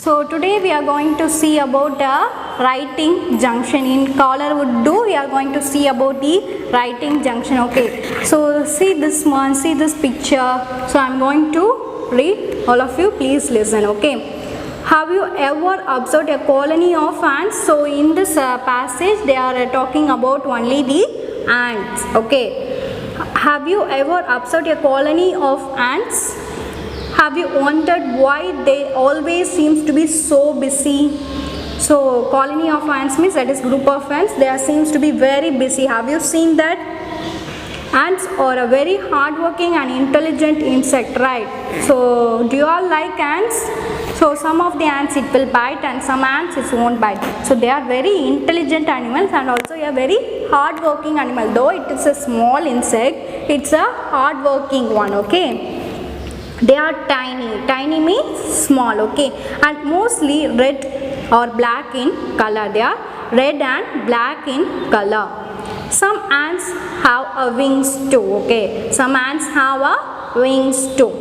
So today we are going to see about the writing junction. In collar would do, we are going to see about the writing junction. Okay, so see this one, see this picture. So I am going to read, all of you please listen. Okay, have you ever observed a colony of ants? So in this passage they are talking about only the ants. Okay, have you ever observed a colony of ants? Have you wondered why they always seems to be so busy? So colony of ants means that is group of ants. They are seems to be very busy. Have you seen that? Ants are a very hardworking and intelligent insect, right? So do you all like ants? So some of the ants it will bite and some ants it won't bite. So they are very intelligent animals and also a very hardworking animal. Though it is a small insect, it's a hardworking one. Okay. They are tiny. Tiny means small. Okay, and mostly red or black in color. They are red and black in color. Some ants have a wings too. Okay, some ants have a wings too.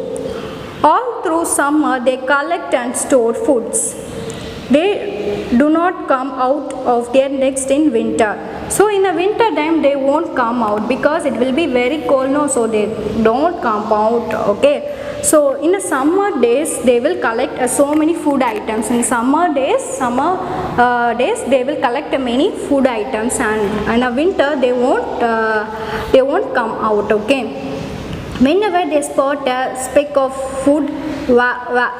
All through summer they collect and store foods. They do not come out of their nest in winter. So in the winter time they won't come out because it will be very cold now, so they don't come out. Okay, so in the summer days they will collect so many food items. In summer days they will collect many food items, and in the winter they won't come out. Okay, whenever they spot a speck of food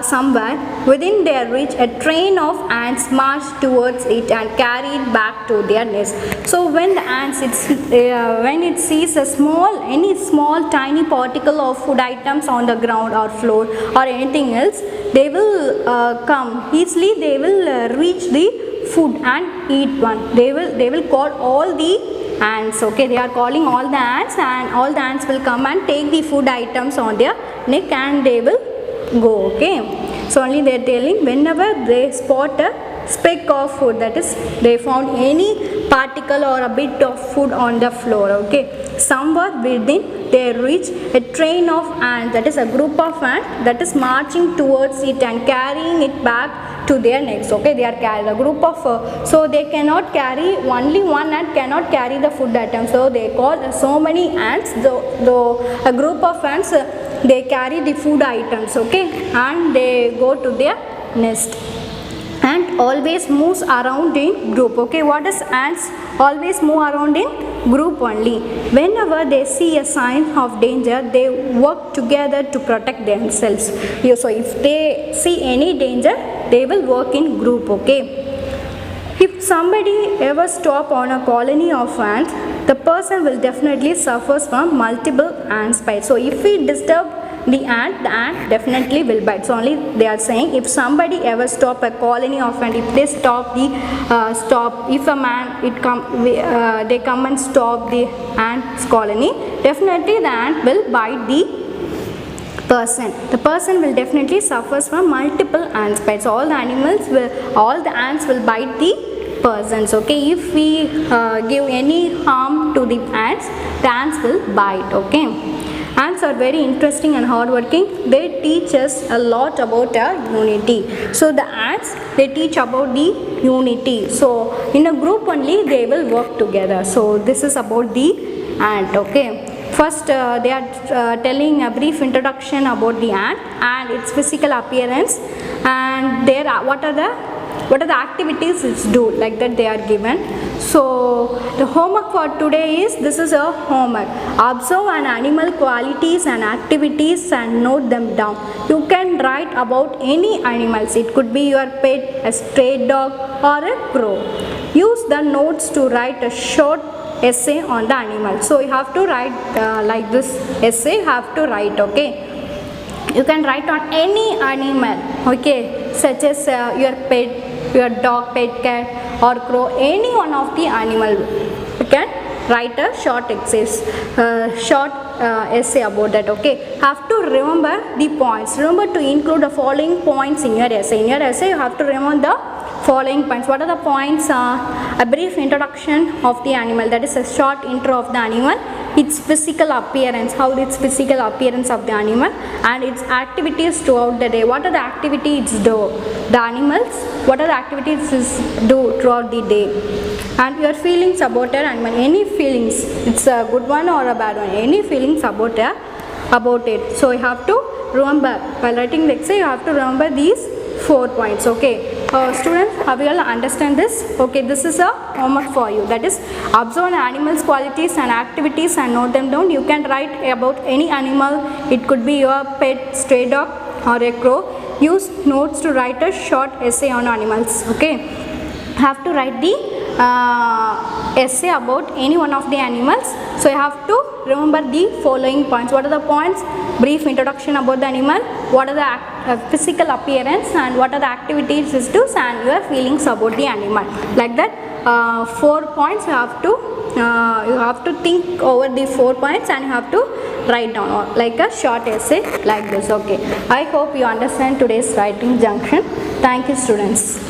somewhere within their reach, a train of ants march towards it and carry it back to their nest. So when the ants when it sees any small tiny particle of food items on the ground or floor or anything else, they will come easily. They will reach the food and eat one. They will call all the ants. Okay, they are calling all the ants, and all the ants will come and take the food items on their neck and they will go. Okay, so only they are telling whenever they spot a speck of food, that is they found any particle or a bit of food on the floor. Okay, somewhere within their reach, a train of ants, that is a group of ants, that is marching towards it and carrying it back to their necks. Okay, they are carrying a group of so they cannot carry, only one ant cannot carry the food items, so they call so many ants, though a group of ants they carry the food items. Okay, and they go to their nest. Ant always moves around in group. Okay, what is ants? Always move around in group only. Whenever they see a sign of danger, they work together to protect themselves. So if they see any danger, they will work in group. Okay, if somebody ever stop on a colony of ants, the person will definitely suffer from multiple ant bites. So if we disturb the ant definitely will bite. So only they are saying if somebody ever stop a colony of ant, if they stop if a man they come and stop the ant's colony, definitely the ant will bite the person. The person will definitely suffer from multiple ant bites. All the ants will bite the persons. Okay, if we give any harm to the ants will bite. Okay, ants are very interesting and hardworking. They teach us a lot about unity. So the ants, they teach about the unity. So in a group only they will work together. So this is about the ant. Okay, first they are telling a brief introduction about the ant and its physical appearance, and what are the activities it do, like that they are given. So the homework for today is, this is a homework. Observe an animal qualities and activities and note them down. You can write about any animals. It could be your pet, a stray dog or a crow. Use the notes to write a short essay on the animal. So you have to write like this essay you have to write. Okay, you can write on any animal. Okay, such as your pet, your dog, pet, cat or crow, any one of the animal. You can write a short essay about that. Okay, have to remember the points. Remember to include the following points in your essay. In your essay you have to remember the following points. What are the points? A brief introduction of the animal, that is a short intro of the animal. its physical appearance, how its physical appearance of the animal, and its activities throughout the day. What are the activities do? The animals, what are the activities do throughout the day? And your feelings about an animal, any feelings, it's a good one or a bad one, any feelings about it. So you have to remember, while writing the essay, you have to remember these 4 points. Okay, students, have you all understand this? Okay, this is a homework for you, that is observe animals qualities and activities and note them down. You can write about any animal, it could be your pet, stray dog or a crow. Use notes to write a short essay on animals. Okay, have to write the essay about any one of the animals. So you have to remember the following points. What are the points? Brief introduction about the animal, what are the physical appearance, and what are the activities it does, and your feelings about the animal. Like that 4 points you have to think over the 4 points and you have to write down like a short essay like this. Okay, I hope you understand today's writing junction. Thank you, students.